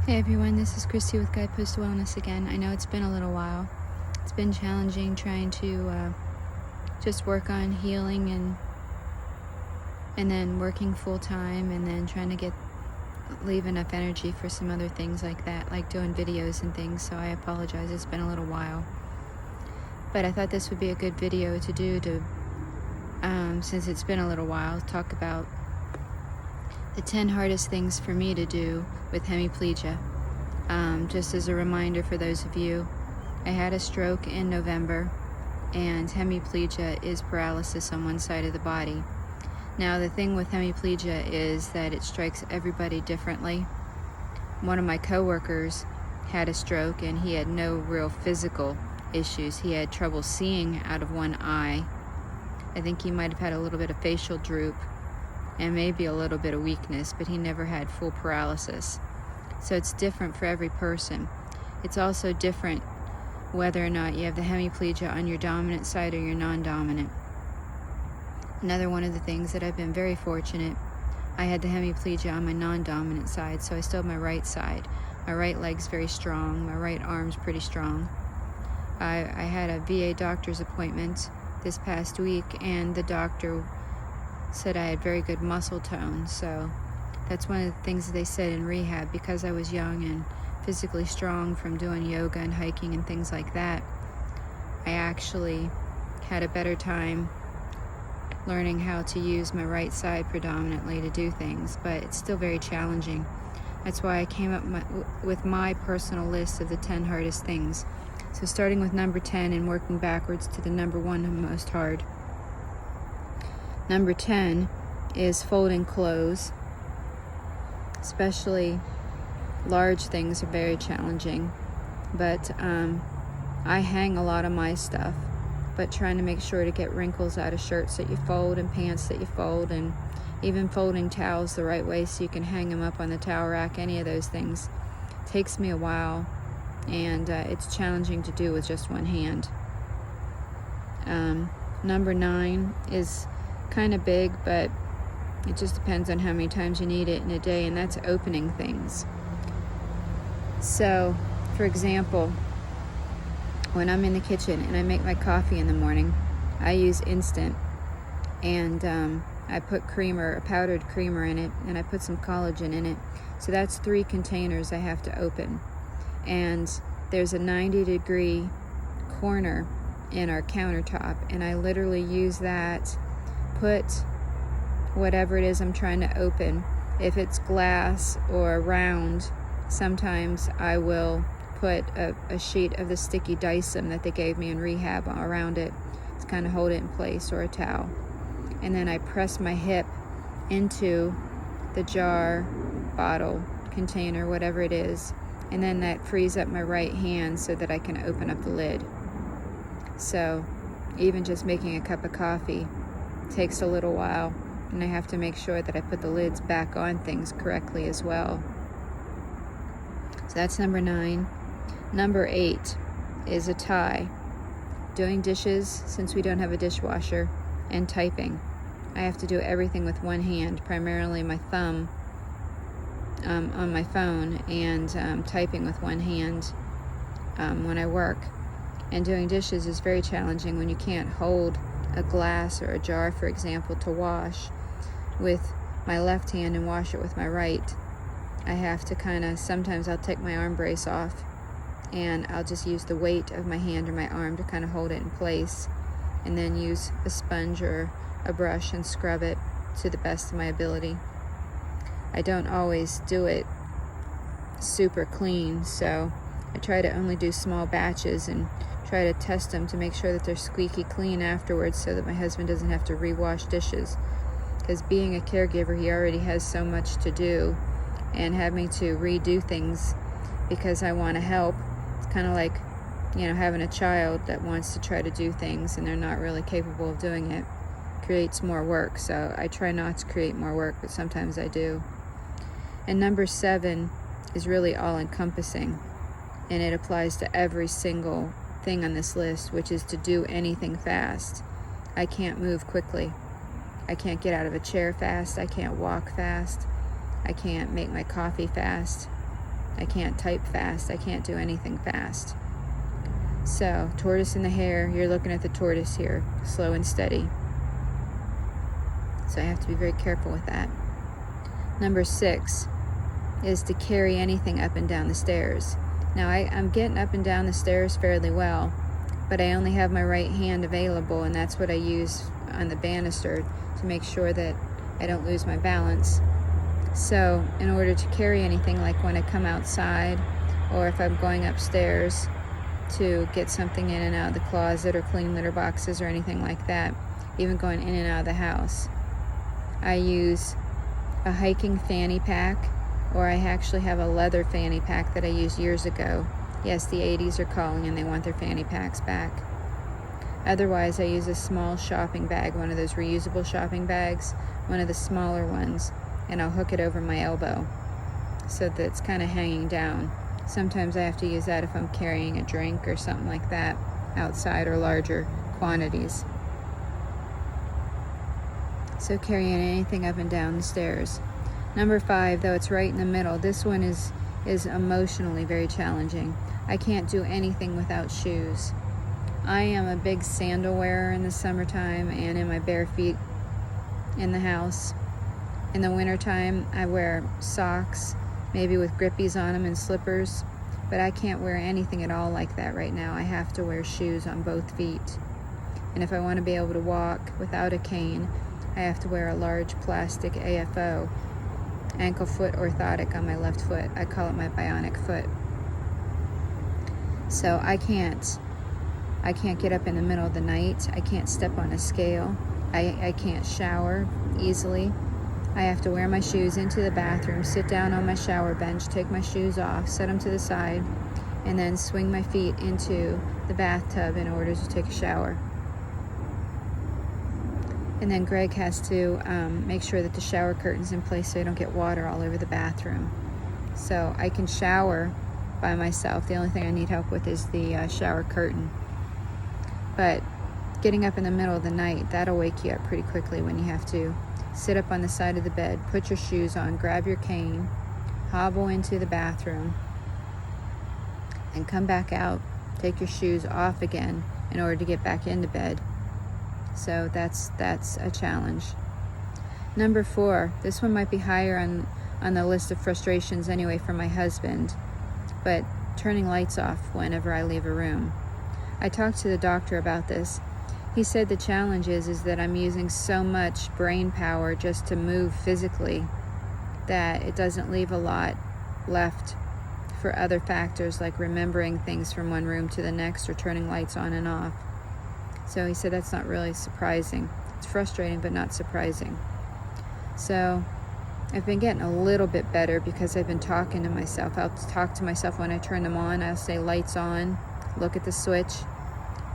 Hey everyone, this is Christy with Guidepost Wellness again. I know it's been a little while. It's been challenging trying to just work on healing and then working full time and then trying to leave enough energy for some other things like that, like doing videos and things. So I apologize, it's been a little while. But I thought this would be a good video to do since it's been a little while, talk about the 10 hardest things for me to do with hemiplegia. Just as a reminder for those of you, I had a stroke in November, and hemiplegia is paralysis on one side of the body. Now the thing with hemiplegia is that it strikes everybody differently. One of my coworkers had a stroke and he had no real physical issues. He had trouble seeing out of one eye. I think he might have had a little bit of facial droop and maybe a little bit of weakness, but he never had full paralysis. So it's different for every person. It's also different whether or not you have the hemiplegia on your dominant side or your non-dominant. Another one of the things that I've been very fortunate, I had the hemiplegia on my non-dominant side, so I still have my right side. My right leg's very strong, my right arm's pretty strong. I had a VA doctor's appointment this past week, and the doctor said I had very good muscle tone. So that's one of the things that they said in rehab, because I was young and physically strong from doing yoga and hiking and things like that. I actually had a better time learning how to use my right side predominantly to do things, but it's still very challenging. That's why I came up with my personal list of the 10 hardest things. So starting with number 10 and working backwards to the number 1 most hard. Number 10 is folding clothes. Especially large things are very challenging. But I hang a lot of my stuff, but trying to make sure to get wrinkles out of shirts that you fold and pants that you fold, and even folding towels the right way so you can hang them up on the towel rack, any of those things takes me a while, and it's challenging to do with just one hand. Number 9 is kind of big, but it just depends on how many times you need it in a day, and that's opening things. So, for example, when I'm in the kitchen and I make my coffee in the morning, I use instant, and I put creamer, a powdered creamer in it, and I put some collagen in it. So that's 3 containers I have to open. And there's a 90-degree corner in our countertop, and I literally use that, put whatever it is I'm trying to open. If it's glass or round, sometimes I will put a sheet of the sticky Dyson that they gave me in rehab around it to kind of hold it in place, or a towel. And then I press my hip into the jar, bottle, container, whatever it is, and then that frees up my right hand so that I can open up the lid. So even just making a cup of coffee takes a little while, and I have to make sure that I put the lids back on things correctly as well. So that's number 9. Number 8 is a tie. Doing dishes, since we don't have a dishwasher, and typing. I have to do everything with one hand, primarily my thumb on my phone, and typing with one hand when I work. And doing dishes is very challenging when you can't hold a glass or a jar, for example, to wash with my left hand and wash it with my right. I have to sometimes I'll take my arm brace off, and I'll just use the weight of my hand or my arm to kind of hold it in place, and then use a sponge or a brush and scrub it to the best of my ability. I don't always do it super clean, so I try to only do small batches and try to test them to make sure that they're squeaky clean afterwards, so that my husband doesn't have to rewash dishes. Because being a caregiver, he already has so much to do, and having to redo things because I want to help, it's kind of like, having a child that wants to try to do things and they're not really capable of doing it, creates more work. So I try not to create more work, but sometimes I do. And number 7 is really all-encompassing, and it applies to every single thing on this list, which is to do anything fast. I can't move quickly. I can't get out of a chair fast. I can't walk fast. I can't make my coffee fast. I can't type fast. I can't do anything fast. So, tortoise in the hare, you're looking at the tortoise here, slow and steady. So I have to be very careful with that. Number 6 is to carry anything up and down the stairs. Now I'm getting up and down the stairs fairly well, but I only have my right hand available, and that's what I use on the banister to make sure that I don't lose my balance. So in order to carry anything, like when I come outside or if I'm going upstairs to get something in and out of the closet or clean litter boxes or anything like that, even going in and out of the house, I use a hiking fanny pack, or I actually have a leather fanny pack that I used years ago. Yes, the 80s are calling and they want their fanny packs back. Otherwise, I use a small shopping bag, one of those reusable shopping bags, one of the smaller ones, and I'll hook it over my elbow so that it's kind of hanging down. Sometimes I have to use that if I'm carrying a drink or something like that outside, or larger quantities. So carrying anything up and down the stairs. Number 5, though it's right in the middle, this one is emotionally very challenging. I can't do anything without shoes. I am a big sandal wearer in the summertime and in my bare feet in the house. In the wintertime, I wear socks, maybe with grippies on them, and slippers, but I can't wear anything at all like that right now. I have to wear shoes on both feet. And if I want to be able to walk without a cane, I have to wear a large plastic AFO, ankle foot orthotic, on my left foot. I call it my bionic foot. So I can't get up in the middle of the night. I can't step on a scale. I can't shower easily. I have to wear my shoes into the bathroom, sit down on my shower bench, take my shoes off, set them to the side, and then swing my feet into the bathtub in order to take a shower. And then Greg has to make sure that the shower curtain's in place so I don't get water all over the bathroom. So I can shower by myself. The only thing I need help with is the shower curtain. But getting up in the middle of the night, that'll wake you up pretty quickly when you have to sit up on the side of the bed, put your shoes on, grab your cane, hobble into the bathroom, and come back out, take your shoes off again in order to get back into bed. So that's a challenge. Number 4, this one might be higher on the list of frustrations anyway for my husband, but turning lights off whenever I leave a room. I talked to the doctor about this. He said the challenge is that I'm using so much brain power just to move physically that it doesn't leave a lot left for other factors like remembering things from one room to the next or turning lights on and off. So he said that's not really surprising. It's frustrating, but not surprising. So I've been getting a little bit better because I've been talking to myself. I'll talk to myself when I turn them on. I'll say lights on, look at the switch.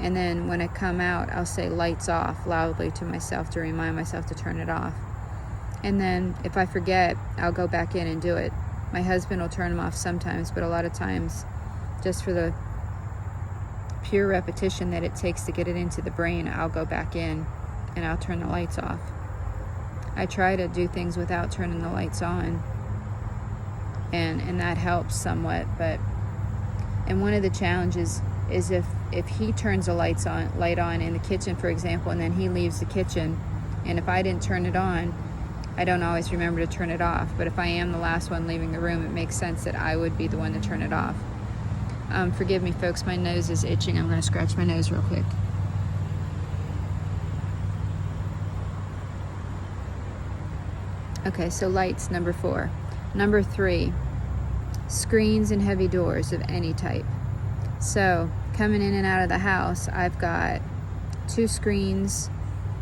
And then when I come out, I'll say lights off loudly to myself to remind myself to turn it off. And then if I forget, I'll go back in and do it. My husband will turn them off sometimes, but a lot of times, just for the pure repetition that it takes to get it into the brain, I'll go back in and I'll turn the lights off. I try to do things without turning the lights on, and that helps somewhat. And one of the challenges is if he turns a light on in the kitchen, for example, and then he leaves the kitchen, and if I didn't turn it on, I don't always remember to turn it off. But if I am the last one leaving the room, it makes sense that I would be the one to turn it off. Forgive me, folks, my nose is itching. I'm going to scratch my nose real quick. Okay, so lights, number 4. Number 3, screens and heavy doors of any type. So coming in and out of the house, I've got 2 screens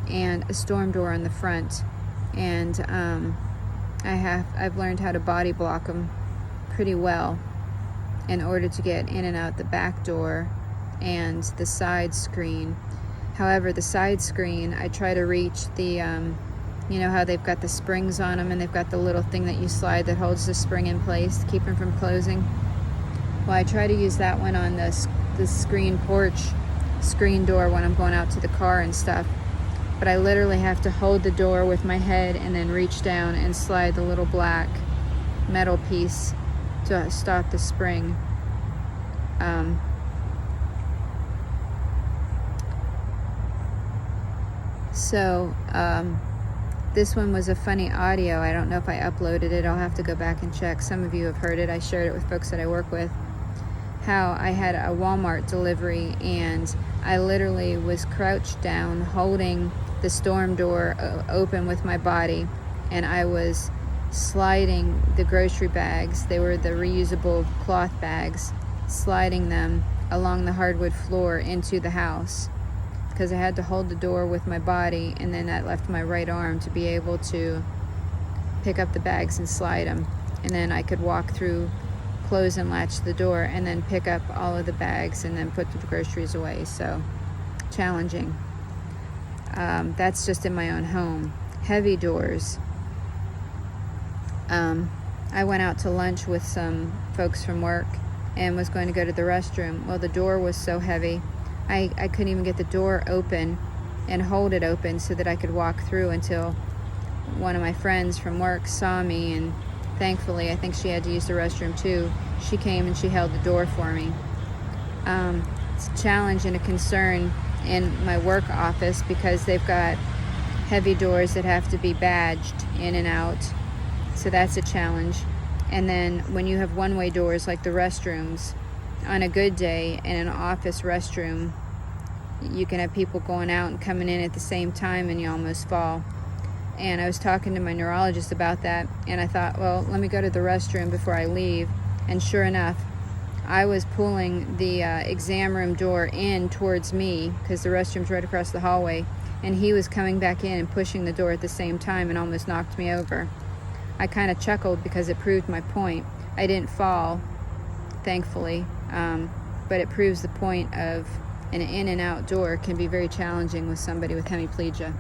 and a storm door on the front, and I've learned how to body block them pretty well in order to get in and out the back door and the side screen. However, the side screen, I try to reach the you know how they've got the springs on them and they've got the little thing that you slide that holds the spring in place to keep them from closing. Well, I try to use that one on the screen porch screen door when I'm going out to the car and stuff. But I literally have to hold the door with my head and then reach down and slide the little black metal piece to stop the spring. This one was a funny audio. I don't know if I uploaded it. I'll have to go back and check. Some of you have heard it. I shared it with folks that I work with. How I had a Walmart delivery and I literally was crouched down holding the storm door open with my body, and I was sliding the grocery bags. They were the reusable cloth bags, sliding them along the hardwood floor into the house, because I had to hold the door with my body, and then that left my right arm to be able to pick up the bags and slide them. And then I could walk through, close and latch the door, and then pick up all of the bags and then put the groceries away. So challenging. That's just in my own home. Heavy doors. I went out to lunch with some folks from work and was going to go to the restroom. Well, the door was so heavy, I couldn't even get the door open and hold it open so that I could walk through until one of my friends from work saw me, and thankfully, I think she had to use the restroom too. She came and she held the door for me. It's a challenge and a concern in my work office because they've got heavy doors that have to be badged in and out. So that's a challenge. And then when you have one-way doors like the restrooms, on a good day in an office restroom, you can have people going out and coming in at the same time and you almost fall. And I was talking to my neurologist about that, and I thought, well, let me go to the restroom before I leave. And sure enough, I was pulling the exam room door in towards me because the restroom's right across the hallway, and he was coming back in and pushing the door at the same time and almost knocked me over. I kind of chuckled because it proved my point. I didn't fall, thankfully, but it proves the point of an in and out door can be very challenging with somebody with hemiplegia.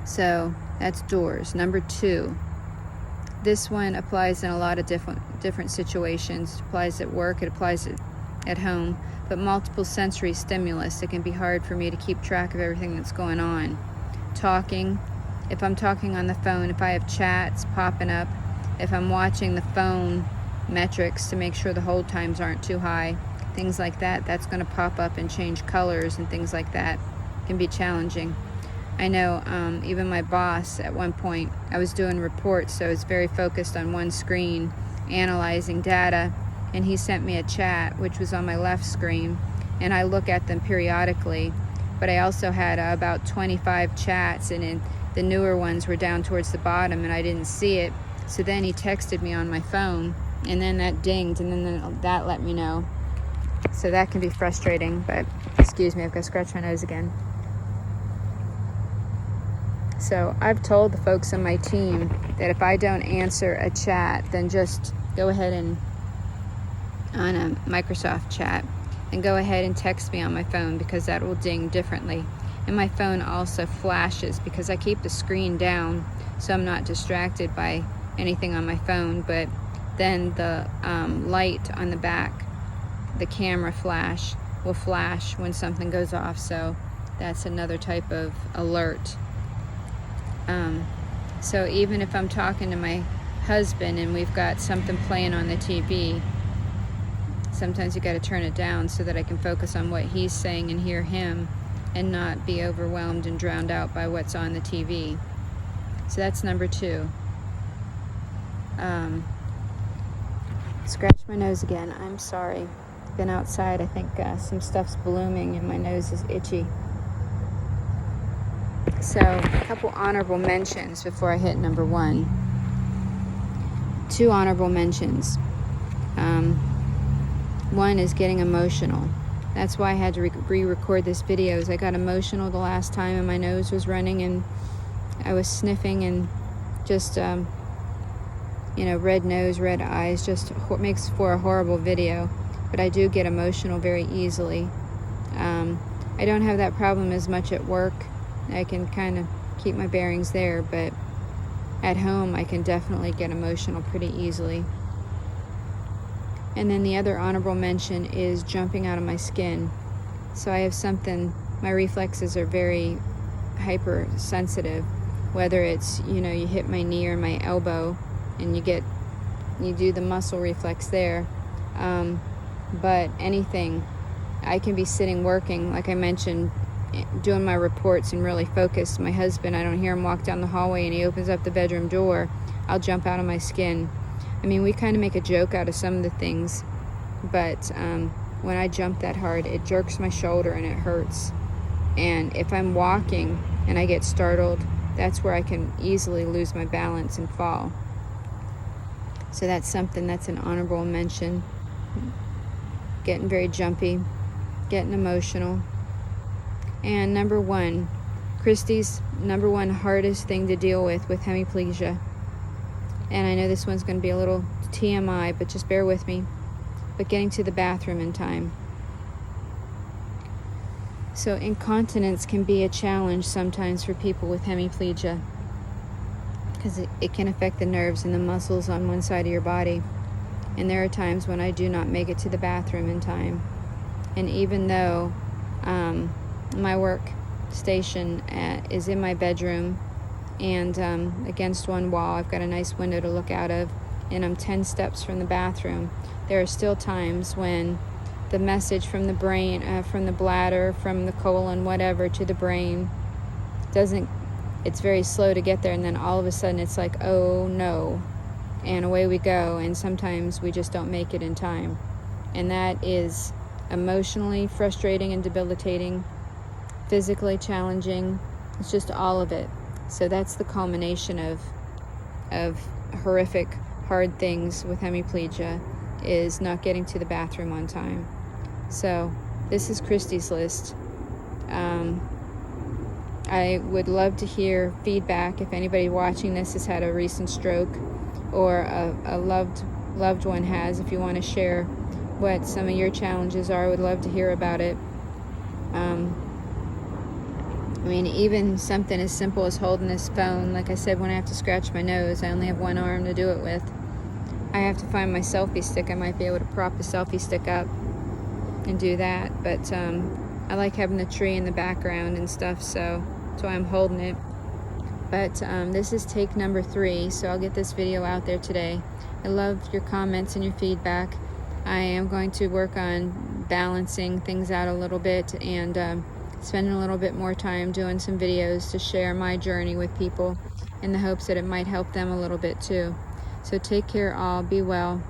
So that's doors. Number 2. This one applies in a lot of different situations. It applies at work, it applies at home, but multiple sensory stimulus. It can be hard for me to keep track of everything that's going on. Talking, if I'm talking on the phone, if I have chats popping up, if I'm watching the phone metrics to make sure the hold times aren't too high, things like that, that's going to pop up and change colors and things like that. It can be challenging. I know even my boss at one point, I was doing reports, so I was very focused on one screen, analyzing data, and he sent me a chat, which was on my left screen, and I look at them periodically, but I also had about 25 chats, and the newer ones were down towards the bottom, and I didn't see it, so then he texted me on my phone, and then that dinged, and then that let me know. So that can be frustrating, but excuse me, I've got to scratch my nose again. So I've told the folks on my team that if I don't answer a chat, then just go ahead and, on a Microsoft chat, and go ahead and text me on my phone, because that will ding differently. And my phone also flashes because I keep the screen down so I'm not distracted by anything on my phone, but then the light on the back, the camera flash, will flash when something goes off, so that's another type of alert. So even if I'm talking to my husband and we've got something playing on the TV, sometimes you got to turn it down so that I can focus on what he's saying and hear him and not be overwhelmed and drowned out by what's on the TV. So that's number 2. Scratch my nose again. I'm sorry. Been outside. I think some stuff's blooming and my nose is itchy. So, a couple honorable mentions before I hit number 1. 2 honorable mentions. One is getting emotional. That's why I had to re-record this video. I got emotional the last time and my nose was running and I was sniffing and just, red nose, red eyes, just makes for a horrible video. But I do get emotional very easily. I don't have that problem as much at work. I can kind of keep my bearings there, but at home I can definitely get emotional pretty easily. And then the other honorable mention is jumping out of my skin. So I have something, my reflexes are very hypersensitive, whether it's, you hit my knee or my elbow and you get, you do the muscle reflex there. But anything, I can be sitting working, like I mentioned, doing my reports and really focused. My husband, I don't hear him walk down the hallway and he opens up the bedroom door, I'll jump out of my skin. I mean, we kind of make a joke out of some of the things, but when I jump that hard, it jerks my shoulder and it hurts. And if I'm walking and I get startled, that's where I can easily lose my balance and fall. So that's something that's an honorable mention. Getting very jumpy, getting emotional. And number one, Christy's number one hardest thing to deal with hemiplegia. And I know this one's going to be a little TMI, but just bear with me. But getting to the bathroom in time. So incontinence can be a challenge sometimes for people with hemiplegia, because it can affect the nerves and the muscles on one side of your body. And there are times when I do not make it to the bathroom in time. And even though my work station is in my bedroom and against one wall, I've got a nice window to look out of, and I'm 10 steps from the bathroom, there are still times when the message from the brain, from the bladder, from the colon, whatever, to the brain it's very slow to get there, and then all of a sudden it's like, oh no, and away we go, and sometimes we just don't make it in time. And that is emotionally frustrating and debilitating, physically challenging. It's just all of it. So that's the culmination of horrific, hard things with hemiplegia, is not getting to the bathroom on time. So this is Christy's list. I would love to hear feedback if anybody watching this has had a recent stroke, or a loved one has. If you want to share what some of your challenges are, I would love to hear about it. I mean, even something as simple as holding this phone. Like I said, when I have to scratch my nose, I only have one arm to do it with. I have to find my selfie stick. I might be able to prop the selfie stick up and do that. But I like having the tree in the background and stuff, so that's why I'm holding it. But this is take number 3, so I'll get this video out there today. I love your comments and your feedback. I am going to work on balancing things out a little bit, and spending a little bit more time doing some videos to share my journey with people, in the hopes that it might help them a little bit too. So take care all, be well.